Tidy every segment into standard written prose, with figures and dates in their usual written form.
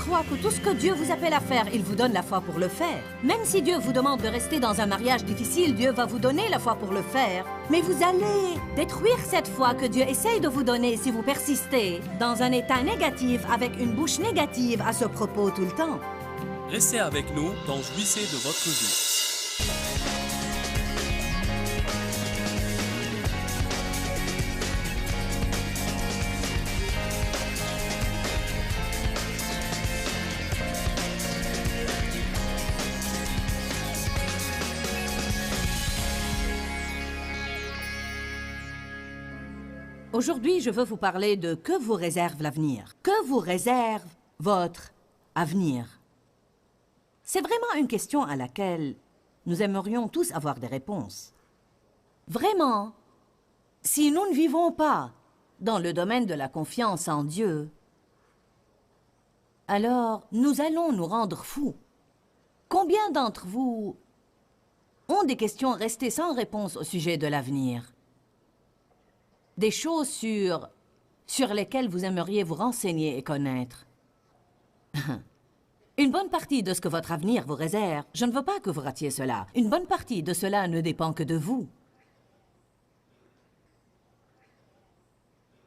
crois que tout ce que Dieu vous appelle à faire, il vous donne la foi pour le faire. Même si Dieu vous demande de rester dans un mariage difficile, Dieu va vous donner la foi pour le faire. Mais vous allez détruire cette foi que Dieu essaye de vous donner si vous persistez dans un état négatif avec une bouche négative à ce propos tout le temps. Restez avec nous dans Jouissez de votre vie. Aujourd'hui, je veux vous parler de que vous réserve l'avenir. Que vous réserve votre avenir? C'est vraiment une question à laquelle nous aimerions tous avoir des réponses. Vraiment, si nous ne vivons pas dans le domaine de la confiance en Dieu, alors nous allons nous rendre fous. Combien d'entre vous ont des questions restées sans réponse au sujet de l'avenir? Des choses sur lesquelles vous aimeriez vous renseigner et connaître. Une bonne partie de ce que votre avenir vous réserve, je ne veux pas que vous ratiez cela. Une bonne partie de cela ne dépend que de vous.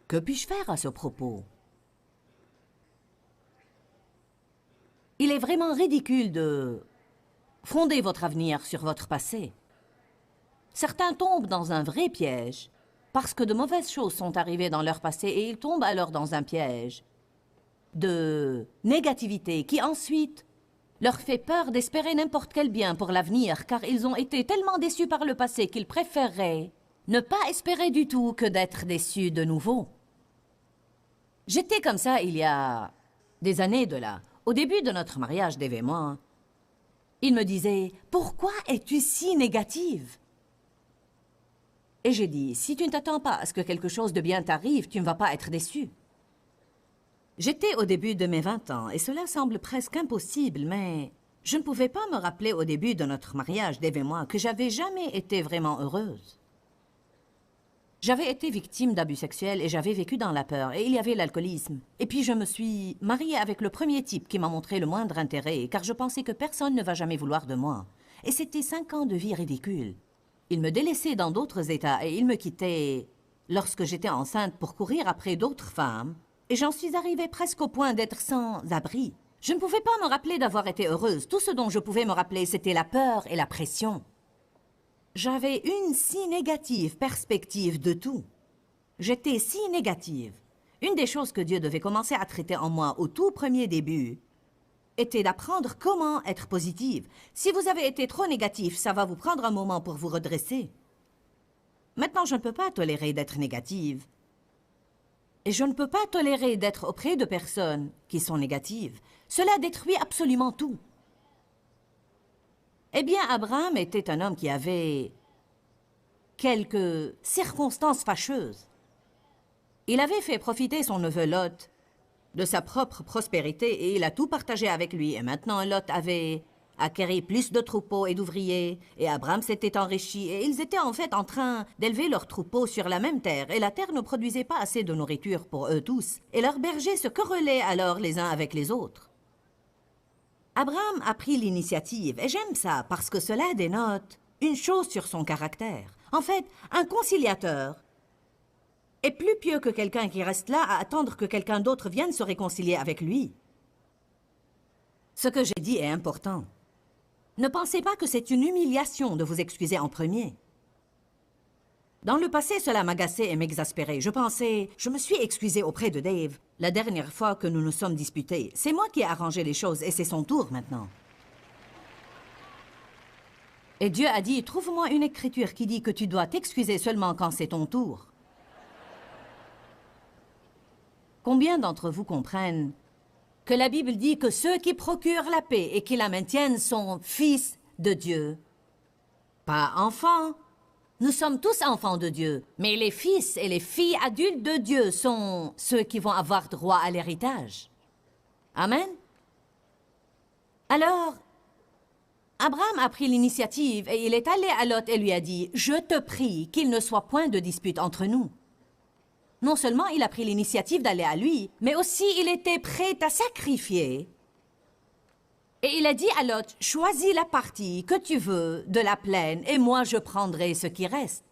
Que puis-je faire à ce propos? Il est vraiment ridicule de fonder votre avenir sur votre passé. Certains tombent dans un vrai piège parce que de mauvaises choses sont arrivées dans leur passé et ils tombent alors dans un piège de négativité qui ensuite leur fait peur d'espérer n'importe quel bien pour l'avenir car ils ont été tellement déçus par le passé qu'ils préféreraient ne pas espérer du tout que d'être déçus de nouveau. J'étais comme ça il y a des années de là. Au début de notre mariage, Dave et moi, il me disait « Pourquoi es-tu si négative ?» Et j'ai dit, si tu ne t'attends pas à ce que quelque chose de bien t'arrive, tu ne vas pas être déçu. J'étais au début de mes 20 ans, et cela semble presque impossible, mais je ne pouvais pas me rappeler au début de notre mariage, Dave et moi, que j'avais jamais été vraiment heureuse. J'avais été victime d'abus sexuels et j'avais vécu dans la peur, et il y avait l'alcoolisme. Et puis je me suis mariée avec le premier type qui m'a montré le moindre intérêt, car je pensais que personne ne va jamais vouloir de moi. Et c'était 5 ans de vie ridicule. Il me délaissait dans d'autres états et il me quittait lorsque j'étais enceinte pour courir après d'autres femmes. Et j'en suis arrivée presque au point d'être sans abri. Je ne pouvais pas me rappeler d'avoir été heureuse. Tout ce dont je pouvais me rappeler, c'était la peur et la pression. J'avais une si négative perspective de tout. J'étais si négative. Une des choses que Dieu devait commencer à traiter en moi au tout premier début était d'apprendre comment être positive. Si vous avez été trop négatif, ça va vous prendre un moment pour vous redresser. Maintenant, je ne peux pas tolérer d'être négative. Et je ne peux pas tolérer d'être auprès de personnes qui sont négatives. Cela détruit absolument tout. Eh bien, Abraham était un homme qui avait quelques circonstances fâcheuses. Il avait fait profiter son neveu Lot de sa propre prospérité et il a tout partagé avec lui. Et maintenant, Lot avait acquéri plus de troupeaux et d'ouvriers, et Abraham s'était enrichi, et ils étaient en fait en train d'élever leurs troupeaux sur la même terre, et la terre ne produisait pas assez de nourriture pour eux tous, et leurs bergers se querellaient alors les uns avec les autres. Abraham a pris l'initiative, et j'aime ça, parce que cela dénote une chose sur son caractère. En fait, un conciliateur est plus pieux que quelqu'un qui reste là à attendre que quelqu'un d'autre vienne se réconcilier avec lui. Ce que j'ai dit est important. Ne pensez pas que c'est une humiliation de vous excuser en premier. Dans le passé, cela m'agaçait et m'exaspérait. Je me suis excusée auprès de Dave la dernière fois que nous nous sommes disputés. C'est moi qui ai arrangé les choses et c'est son tour maintenant. Et Dieu a dit, trouve-moi une écriture qui dit que tu dois t'excuser seulement quand c'est ton tour. Combien d'entre vous comprennent que la Bible dit que ceux qui procurent la paix et qui la maintiennent sont fils de Dieu, pas enfants. Nous sommes tous enfants de Dieu, mais les fils et les filles adultes de Dieu sont ceux qui vont avoir droit à l'héritage. Amen. Alors, Abraham a pris l'initiative et il est allé à Lot et lui a dit « Je te prie qu'il ne soit point de dispute entre nous. » Non seulement il a pris l'initiative d'aller à lui, mais aussi il était prêt à sacrifier Et il a dit à Lot, choisis la partie que tu veux de la plaine et moi je prendrai ce qui reste.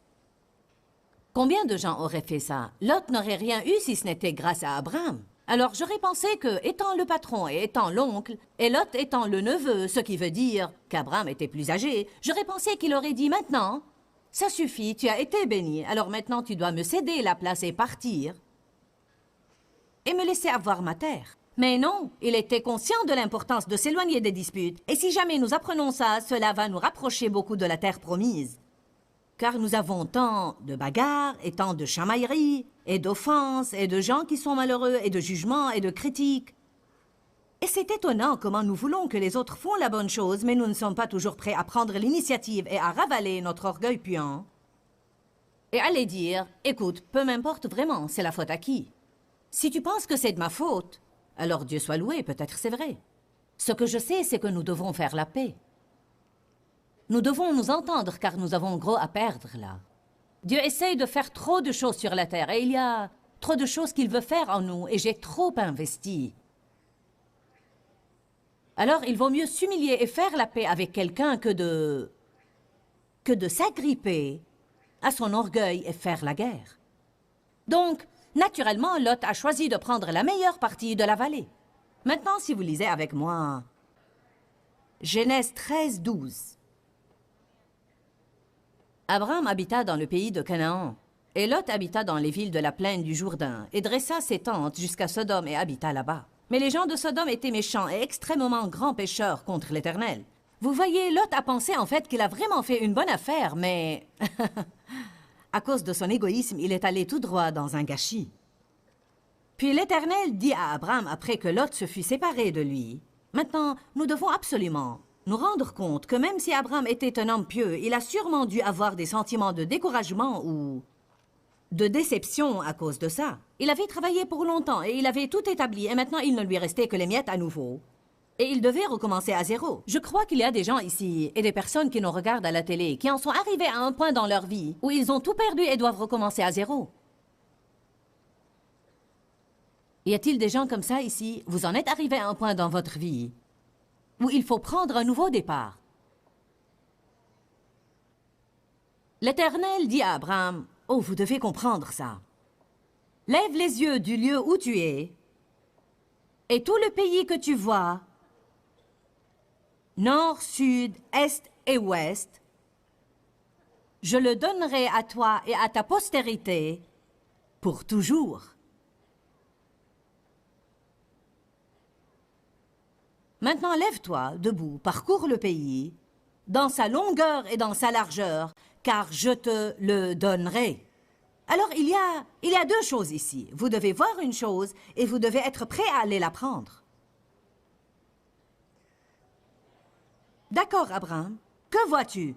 Combien de gens auraient fait ça? Lot n'aurait rien eu si ce n'était grâce à Abraham. Alors j'aurais pensé que, étant le patron et étant l'oncle, et Lot étant le neveu, ce qui veut dire qu'Abraham était plus âgé, j'aurais pensé qu'il aurait dit maintenant, ça suffit, tu as été béni, alors maintenant tu dois me céder la place et partir, et me laisser avoir ma terre. Mais non, il était conscient de l'importance de s'éloigner des disputes, et si jamais nous apprenons ça, cela va nous rapprocher beaucoup de la terre promise. Car nous avons tant de bagarres, et tant de chamailleries, et d'offenses, et de gens qui sont malheureux, et de jugements, et de critiques. Et c'est étonnant comment nous voulons que les autres font la bonne chose, mais nous ne sommes pas toujours prêts à prendre l'initiative et à ravaler notre orgueil puant. Et à les dire, écoute, peu m'importe vraiment, c'est la faute à qui? Si tu penses que c'est de ma faute, alors Dieu soit loué, peut-être c'est vrai. Ce que je sais, c'est que nous devons faire la paix. Nous devons nous entendre car nous avons gros à perdre là. Dieu essaye de faire trop de choses sur la terre et il y a trop de choses qu'il veut faire en nous et j'ai trop investi. Alors il vaut mieux s'humilier et faire la paix avec quelqu'un que de s'agripper à son orgueil et faire la guerre. Donc, naturellement, Lot a choisi de prendre la meilleure partie de la vallée. Maintenant, si vous lisez avec moi, Genèse 13, 12. Abraham habita dans le pays de Canaan, et Lot habita dans les villes de la plaine du Jourdain, et dressa ses tentes jusqu'à Sodome et habita là-bas. Mais les gens de Sodome étaient méchants et extrêmement grands pécheurs contre l'Éternel. Vous voyez, Lot a pensé en fait qu'il a vraiment fait une bonne affaire, mais à cause de son égoïsme, il est allé tout droit dans un gâchis. Puis l'Éternel dit à Abraham après que Lot se fut séparé de lui, « Maintenant, nous devons absolument nous rendre compte que même si Abraham était un homme pieux, il a sûrement dû avoir des sentiments de découragement ou de déception à cause de ça. Il avait travaillé pour longtemps et il avait tout établi et maintenant il ne lui restait que les miettes à nouveau. Et il devait recommencer à zéro. Je crois qu'il y a des gens ici et des personnes qui nous regardent à la télé qui en sont arrivés à un point dans leur vie où ils ont tout perdu et doivent recommencer à zéro. Y a-t-il des gens comme ça ici? Vous en êtes arrivés à un point dans votre vie où il faut prendre un nouveau départ. L'Éternel dit à Abraham, « Oh, vous devez comprendre ça. Lève les yeux du lieu où tu es, et tout le pays que tu vois, nord, sud, est et ouest, je le donnerai à toi et à ta postérité pour toujours. » Maintenant, lève-toi, debout, parcours le pays, dans sa longueur et dans sa largeur, car je te le donnerai. Alors, il y a deux choses ici. Vous devez voir une chose et vous devez être prêt à aller la prendre. D'accord, Abraham. Que vois-tu?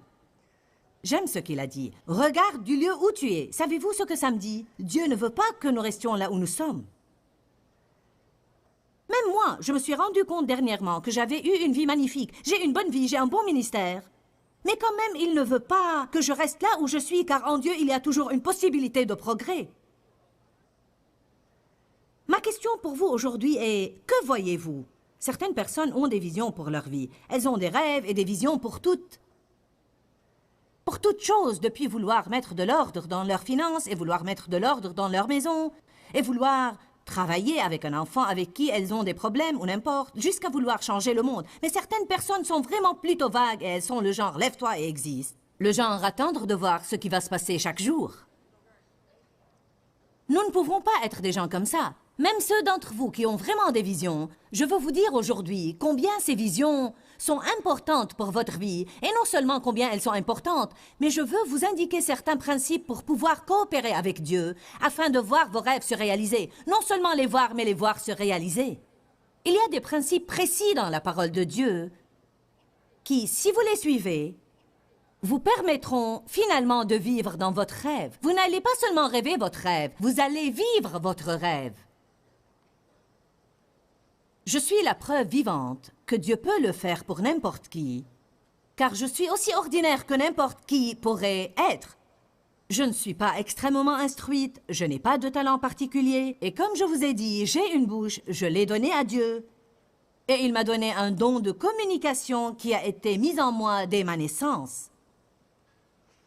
J'aime ce qu'il a dit. Regarde du lieu où tu es. Savez-vous ce que ça me dit? Dieu ne veut pas que nous restions là où nous sommes. Même moi, je me suis rendu compte dernièrement que j'avais eu une vie magnifique. J'ai une bonne vie, j'ai un bon ministère. Mais quand même, il ne veut pas que je reste là où je suis, car en Dieu, il y a toujours une possibilité de progrès. Ma question pour vous aujourd'hui est, que voyez-vous? Certaines personnes ont des visions pour leur vie. Elles ont des rêves et des visions pour toutes. Pour toutes choses, depuis vouloir mettre de l'ordre dans leurs finances et vouloir mettre de l'ordre dans leur maison et vouloir travailler avec un enfant avec qui elles ont des problèmes ou n'importe, jusqu'à vouloir changer le monde. Mais certaines personnes sont vraiment plutôt vagues et elles sont le genre « lève-toi et existe ». Le genre attendre de voir ce qui va se passer chaque jour. Nous ne pouvons pas être des gens comme ça. Même ceux d'entre vous qui ont vraiment des visions, je veux vous dire aujourd'hui combien ces visions sont importantes pour votre vie. Et non seulement combien elles sont importantes, mais je veux vous indiquer certains principes pour pouvoir coopérer avec Dieu, afin de voir vos rêves se réaliser. Non seulement les voir, mais les voir se réaliser. Il y a des principes précis dans la parole de Dieu qui, si vous les suivez, vous permettront finalement de vivre dans votre rêve. Vous n'allez pas seulement rêver votre rêve, vous allez vivre votre rêve. Je suis la preuve vivante que Dieu peut le faire pour n'importe qui, car je suis aussi ordinaire que n'importe qui pourrait être. Je ne suis pas extrêmement instruite, je n'ai pas de talent particulier, et comme je vous ai dit, j'ai une bouche, je l'ai donnée à Dieu. Et il m'a donné un don de communication qui a été mis en moi dès ma naissance.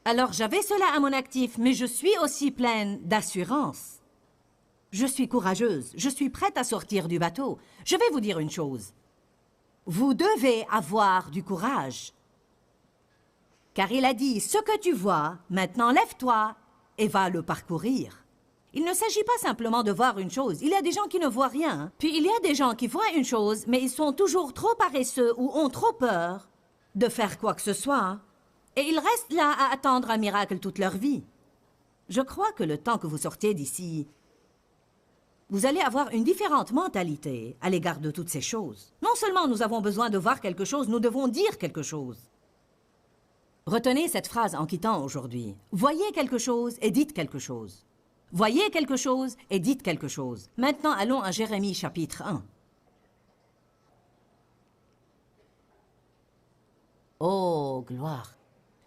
Alors j'avais cela à mon actif, mais je suis aussi pleine d'assurance. Je suis courageuse, je suis prête à sortir du bateau. Je vais vous dire une chose. Vous devez avoir du courage. Car il a dit, ce que tu vois, maintenant lève-toi et va le parcourir. Il ne s'agit pas simplement de voir une chose. Il y a des gens qui ne voient rien. Puis il y a des gens qui voient une chose, mais ils sont toujours trop paresseux ou ont trop peur de faire quoi que ce soit. Et ils restent là à attendre un miracle toute leur vie. Je crois que le temps que vous sortiez d'ici, vous allez avoir une différente mentalité à l'égard de toutes ces choses. Non seulement nous avons besoin de voir quelque chose, nous devons dire quelque chose. Retenez cette phrase en quittant aujourd'hui. Voyez quelque chose et dites quelque chose. Voyez quelque chose et dites quelque chose. Maintenant, allons à Jérémie chapitre 1. Oh, gloire!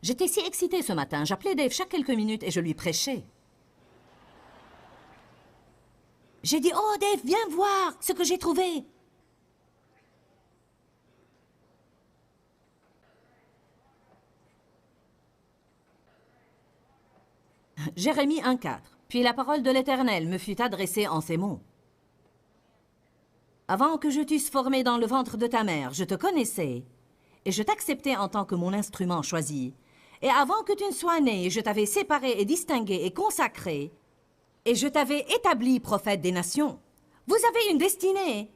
J'étais si excitée ce matin. J'appelais Dave chaque quelques minutes et je lui prêchais. J'ai dit, oh Dave, viens voir ce que j'ai trouvé. Jérémie 1,4. Puis la parole de l'Éternel me fut adressée en ces mots. Avant que je t'eusse formé dans le ventre de ta mère, je te connaissais, et je t'acceptais en tant que mon instrument choisi. Et avant que tu ne sois né, je t'avais séparé et distingué et consacré, et je t'avais établi prophète des nations. Vous avez une destinée.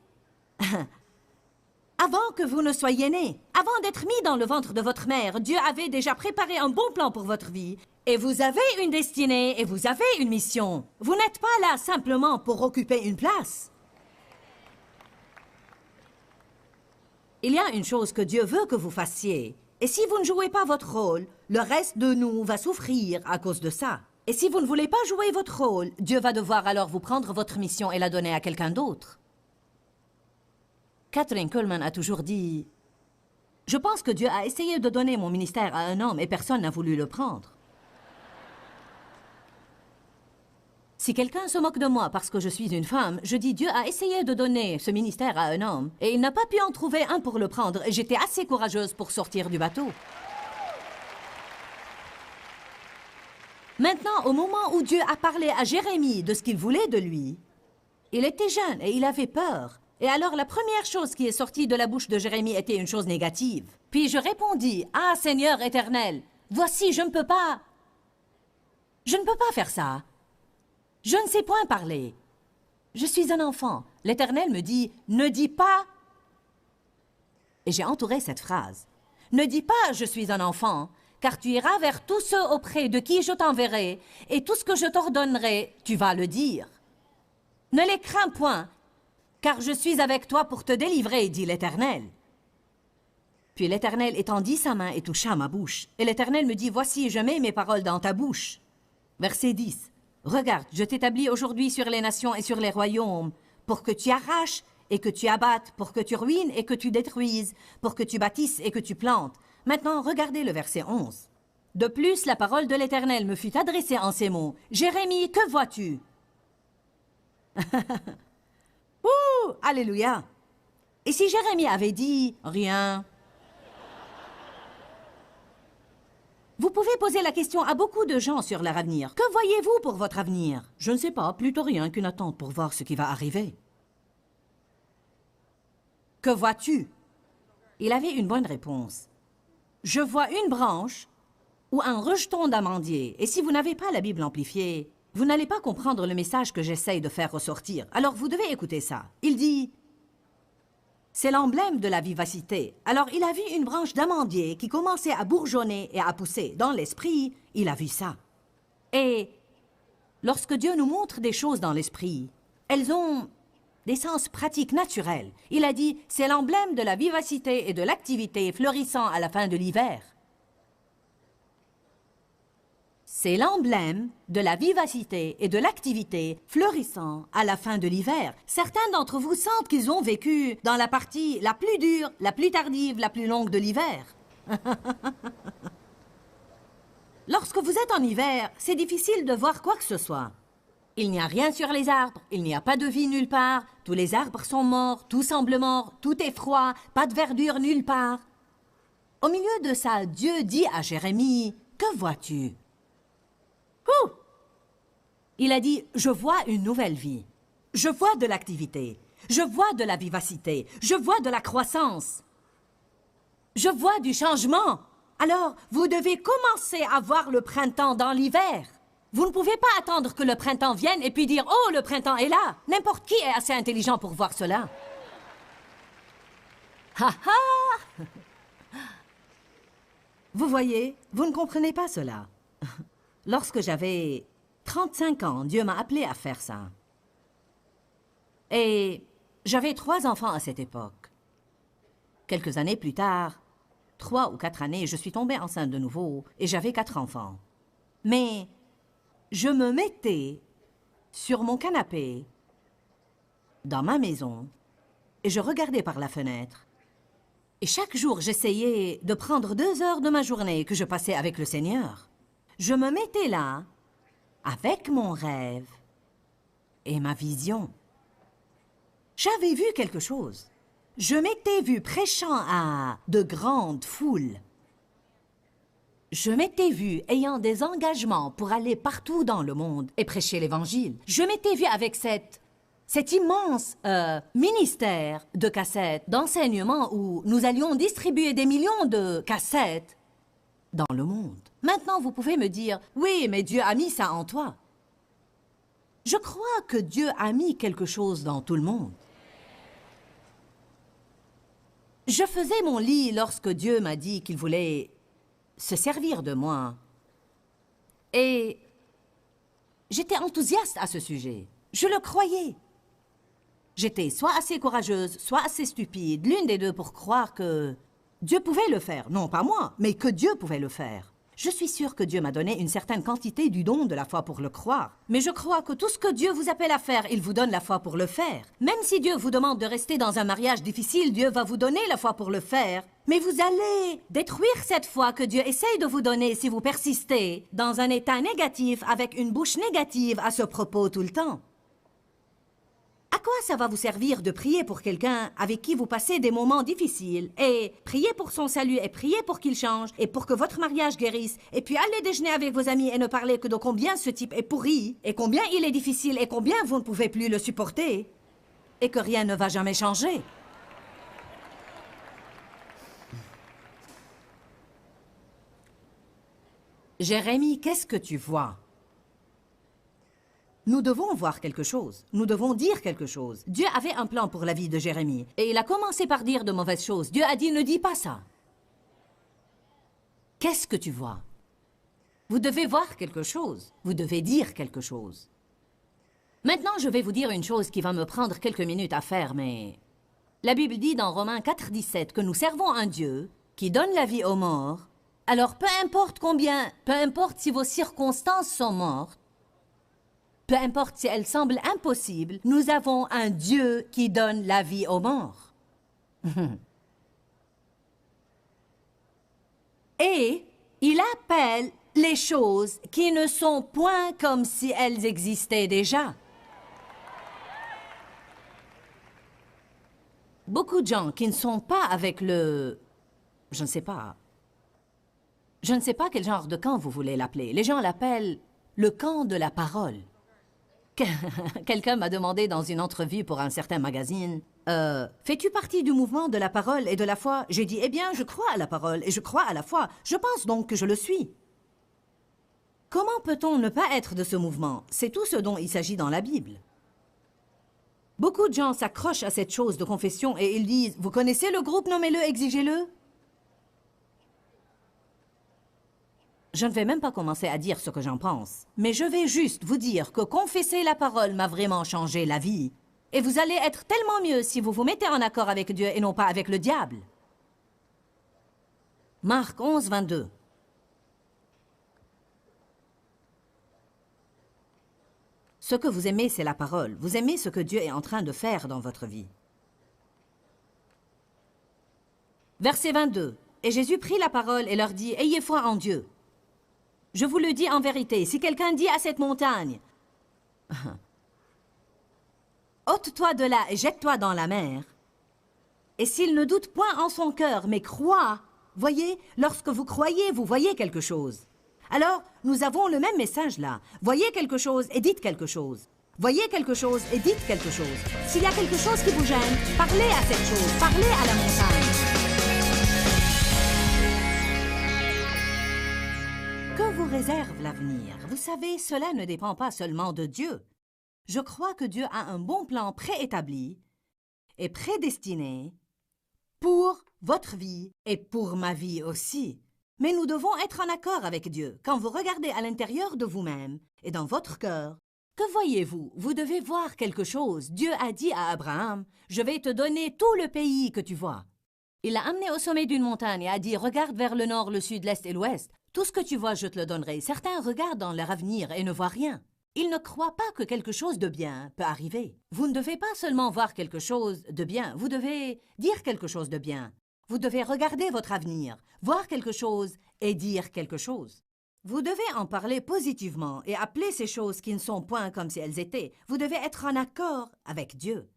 Avant que vous ne soyez nés, avant d'être mis dans le ventre de votre mère, Dieu avait déjà préparé un bon plan pour votre vie. Et vous avez une destinée et vous avez une mission. Vous n'êtes pas là simplement pour occuper une place. Il y a une chose que Dieu veut que vous fassiez. Et si vous ne jouez pas votre rôle, le reste de nous va souffrir à cause de ça. Et si vous ne voulez pas jouer votre rôle, Dieu va devoir alors vous prendre votre mission et la donner à quelqu'un d'autre. Kathryn Kuhlman a toujours dit « Je pense que Dieu a essayé de donner mon ministère à un homme et personne n'a voulu le prendre. » Si quelqu'un se moque de moi parce que je suis une femme, je dis Dieu a essayé de donner ce ministère à un homme et il n'a pas pu en trouver un pour le prendre et j'étais assez courageuse pour sortir du bateau. Maintenant, au moment où Dieu a parlé à Jérémie de ce qu'il voulait de lui, il était jeune et il avait peur. Et alors la première chose qui est sortie de la bouche de Jérémie était une chose négative. Puis je répondis, « Ah, Seigneur éternel, voici, je ne peux pas faire ça. Je ne sais point parler. Je suis un enfant. » L'Éternel me dit, « Ne dis pas... » Et j'ai entouré cette phrase. « Ne dis pas, je suis un enfant, car tu iras vers tous ceux auprès de qui je t'enverrai, et tout ce que je t'ordonnerai, tu vas le dire. Ne les crains point, car je suis avec toi pour te délivrer, dit l'Éternel. » Puis l'Éternel étendit sa main et toucha ma bouche. Et l'Éternel me dit, « Voici, je mets mes paroles dans ta bouche. » Verset 10. Regarde, je t'établis aujourd'hui sur les nations et sur les royaumes, pour que tu arraches et que tu abattes, pour que tu ruines et que tu détruises, pour que tu bâtisses et que tu plantes. Maintenant, regardez le verset 11. De plus, la parole de l'Éternel me fut adressée en ces mots. « Jérémie, que vois-tu? » Ouh, alléluia! Et si Jérémie avait dit « Rien », vous pouvez poser la question à beaucoup de gens sur leur avenir. Que voyez-vous pour votre avenir? Je ne sais pas, plutôt rien qu'une attente pour voir ce qui va arriver. Que vois-tu? Il avait une bonne réponse. Je vois une branche ou un rejeton d'amandier. Et si vous n'avez pas la Bible amplifiée, vous n'allez pas comprendre le message que j'essaye de faire ressortir. Alors vous devez écouter ça. Il dit... C'est l'emblème de la vivacité. Alors, il a vu une branche d'amandier qui commençait à bourgeonner et à pousser. Dans l'esprit, il a vu ça. Et lorsque Dieu nous montre des choses dans l'esprit, elles ont des sens pratiques naturels. Il a dit, c'est l'emblème de la vivacité et de l'activité fleurissant à la fin de l'hiver. C'est l'emblème de la vivacité et de l'activité fleurissant à la fin de l'hiver. Certains d'entre vous sentent qu'ils ont vécu dans la partie la plus dure, la plus tardive, la plus longue de l'hiver. Lorsque vous êtes en hiver, c'est difficile de voir quoi que ce soit. Il n'y a rien sur les arbres, il n'y a pas de vie nulle part, tous les arbres sont morts, tout semble mort, tout est froid, pas de verdure nulle part. Au milieu de ça, Dieu dit à Jérémie, « Que vois-tu » ? Ouh ! Il a dit, « Je vois une nouvelle vie. Je vois de l'activité. Je vois de la vivacité. Je vois de la croissance. Je vois du changement. Alors, vous devez commencer à voir le printemps dans l'hiver. Vous ne pouvez pas attendre que le printemps vienne et puis dire, « Oh, le printemps est là !» N'importe qui est assez intelligent pour voir cela. Ha ha! Vous voyez, vous ne comprenez pas cela. Lorsque j'avais 35 ans, Dieu m'a appelé à faire ça. Et j'avais 3 enfants à cette époque. Quelques années plus tard, 3 ou 4 années, je suis tombée enceinte de nouveau et j'avais 4 enfants. Mais je me mettais sur mon canapé, dans ma maison, et je regardais par la fenêtre. Et chaque jour, j'essayais de prendre 2 heures de ma journée que je passais avec le Seigneur. Je me mettais là, avec mon rêve et ma vision. J'avais vu quelque chose. Je m'étais vu prêchant à de grandes foules. Je m'étais vu ayant des engagements pour aller partout dans le monde et prêcher l'Évangile. Je m'étais vu avec cet immense ministère de cassettes, d'enseignement où nous allions distribuer des millions de cassettes dans le monde. Maintenant, vous pouvez me dire, oui, mais Dieu a mis ça en toi. Je crois que Dieu a mis quelque chose dans tout le monde. Je faisais mon lit lorsque Dieu m'a dit qu'il voulait se servir de moi. Et j'étais enthousiaste à ce sujet. Je le croyais. J'étais soit assez courageuse, soit assez stupide, l'une des deux pour croire que Dieu pouvait le faire. Non, pas moi, mais que Dieu pouvait le faire. Je suis sûre que Dieu m'a donné une certaine quantité du don de la foi pour le croire. Mais je crois que tout ce que Dieu vous appelle à faire, il vous donne la foi pour le faire. Même si Dieu vous demande de rester dans un mariage difficile, Dieu va vous donner la foi pour le faire. Mais vous allez détruire cette foi que Dieu essaye de vous donner si vous persistez dans un état négatif avec une bouche négative à ce propos tout le temps. À quoi ça va vous servir de prier pour quelqu'un avec qui vous passez des moments difficiles et prier pour son salut et prier pour qu'il change et pour que votre mariage guérisse et puis aller déjeuner avec vos amis et ne parler que de combien ce type est pourri et combien il est difficile et combien vous ne pouvez plus le supporter et que rien ne va jamais changer? Jérémie, qu'est-ce que tu vois? Nous devons voir quelque chose. Nous devons dire quelque chose. Dieu avait un plan pour la vie de Jérémie. Et il a commencé par dire de mauvaises choses. Dieu a dit, ne dis pas ça. Qu'est-ce que tu vois? Vous devez voir quelque chose. Vous devez dire quelque chose. Maintenant, je vais vous dire une chose qui va me prendre quelques minutes à faire, mais... La Bible dit dans Romains 4, 17 que nous servons un Dieu qui donne la vie aux morts. Alors, peu importe combien, peu importe si vos circonstances sont mortes, peu importe si elles semblent impossibles, nous avons un Dieu qui donne la vie aux morts. Et il appelle les choses qui ne sont point comme si elles existaient déjà. Beaucoup de gens qui ne sont pas avec le... Je ne sais pas quel genre de camp vous voulez l'appeler. Les gens l'appellent le camp de la parole. Quelqu'un m'a demandé dans une entrevue pour un certain magazine, fais-tu partie du mouvement de la parole et de la foi? J'ai dit, eh bien, je crois à la parole et je crois à la foi. Je pense donc que je le suis. Comment peut-on ne pas être de ce mouvement? C'est tout ce dont il s'agit dans la Bible. Beaucoup de gens s'accrochent à cette chose de confession et ils disent, vous connaissez le groupe, nommez-le, exigez-le? Je ne vais même pas commencer à dire ce que j'en pense, mais je vais juste vous dire que confesser la parole m'a vraiment changé la vie. Et vous allez être tellement mieux si vous vous mettez en accord avec Dieu et non pas avec le diable. Marc 11, 22. Ce que vous aimez, c'est la parole. Vous aimez ce que Dieu est en train de faire dans votre vie. Verset 22. Et Jésus prit la parole et leur dit, « Ayez foi en Dieu. Je vous le dis en vérité, si quelqu'un dit à cette montagne, Ôte-toi de là et jette-toi dans la mer. Et s'il ne doute point en son cœur, mais croit, voyez, lorsque vous croyez, vous voyez quelque chose. Alors, nous avons le même message là. Voyez quelque chose et dites quelque chose. Voyez quelque chose et dites quelque chose. S'il y a quelque chose qui vous gêne, parlez à cette chose, parlez à la montagne. Que vous réserve l'avenir? Vous savez, cela ne dépend pas seulement de Dieu. Je crois que Dieu a un bon plan préétabli et prédestiné pour votre vie et pour ma vie aussi. Mais nous devons être en accord avec Dieu. Quand vous regardez à l'intérieur de vous-même et dans votre cœur, que voyez-vous? Vous devez voir quelque chose. Dieu a dit à Abraham, « Je vais te donner tout le pays que tu vois. » Il l'a amené au sommet d'une montagne et a dit, « Regarde vers le nord, le sud, l'est et l'ouest. Tout ce que tu vois, je te le donnerai. » Certains regardent dans leur avenir et ne voient rien. Ils ne croient pas que quelque chose de bien peut arriver. Vous ne devez pas seulement voir quelque chose de bien, vous devez dire quelque chose de bien. Vous devez regarder votre avenir, voir quelque chose et dire quelque chose. Vous devez en parler positivement et appeler ces choses qui ne sont point comme si elles étaient. Vous devez être en accord avec Dieu.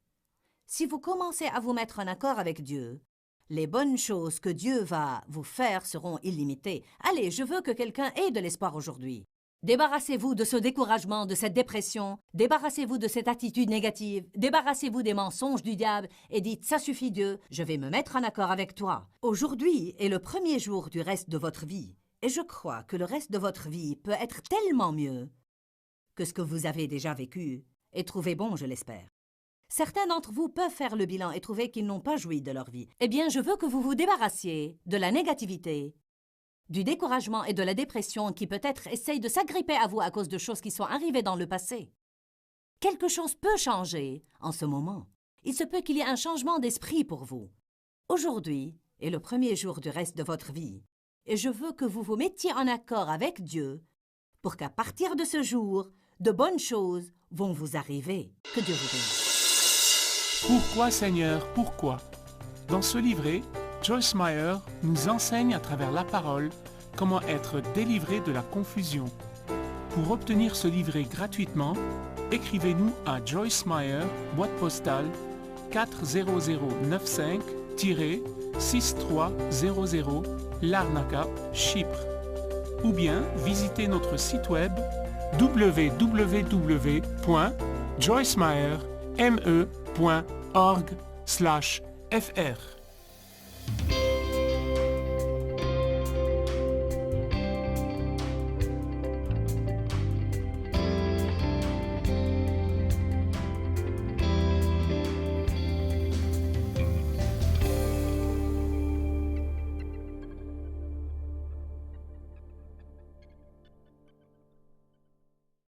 Si vous commencez à vous mettre en accord avec Dieu, les bonnes choses que Dieu va vous faire seront illimitées. Allez, je veux que quelqu'un ait de l'espoir aujourd'hui. Débarrassez-vous de ce découragement, de cette dépression, débarrassez-vous de cette attitude négative, débarrassez-vous des mensonges du diable et dites « Ça suffit Dieu, je vais me mettre en accord avec toi. » Aujourd'hui est le premier jour du reste de votre vie et je crois que le reste de votre vie peut être tellement mieux que ce que vous avez déjà vécu et trouvé bon, je l'espère. Certains d'entre vous peuvent faire le bilan et trouver qu'ils n'ont pas joui de leur vie. Eh bien, je veux que vous vous débarrassiez de la négativité, du découragement et de la dépression qui peut-être essayent de s'agripper à vous à cause de choses qui sont arrivées dans le passé. Quelque chose peut changer en ce moment. Il se peut qu'il y ait un changement d'esprit pour vous. Aujourd'hui est le premier jour du reste de votre vie et je veux que vous vous mettiez en accord avec Dieu pour qu'à partir de ce jour, de bonnes choses vont vous arriver. Que Dieu vous bénisse. Pourquoi Seigneur, pourquoi? Dans ce livret, Joyce Meyer nous enseigne à travers la parole comment être délivré de la confusion. Pour obtenir ce livret gratuitement, écrivez-nous à Joyce Meyer, boîte postale 40095-6300 Larnaca, Chypre. Ou bien visitez notre site web www.joycemeyer.org/fr.